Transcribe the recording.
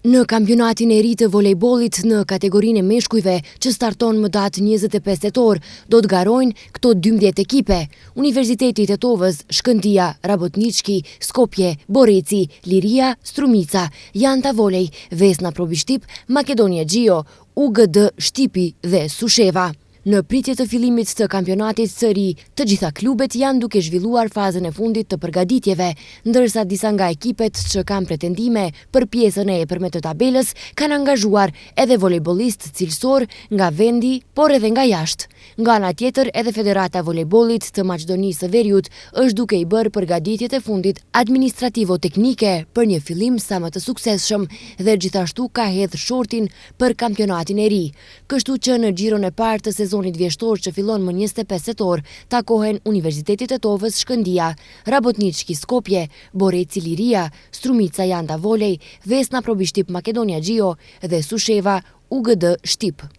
Në kampionatin e ri të volejbolit në kategorinë e meshkujve që starton më datë 25 tetor, do të garojnë këto 12 ekipe: Universiteti i Tetovës, Shkëndija, Rabotnički, Skopje, Boreci, Liria, Strumica, Janta Volej, Vesna Probi Shtip, Makedonia Gjio, UGD Shtipi dhe Susheva. Në pritje të fillimit të kampionatit së ri, të gjitha klubet janë duke zhvilluar fazën e fundit të përgatitjeve, ndërsa disa nga ekipet që kanë pretendime për pjesën e epërme të tabelës kanë angazhuar edhe volejbolist cilësor nga vendi, por edhe nga jashtë. Nga ana tjetër, edhe Federata e Volejbollit të Maqedonisë së Veriut është duke i bërë përgatitjet e fundit administrativo-teknike për një fillim sa më të suksesshëm dhe gjithashtu ka hedhë shortin për kampionatin e ri. Kështu që në xhiron e parë të sezonit vjeshtor që fillon më 25 tetor, takohen Universiteti i Tetovës Shkëndija, Rabotnički Skopje, Boreci Liria, Strumica Janta Volej, Vesna Probi Shtip Makedonia Gjio dhe Susheva UGD Shtip.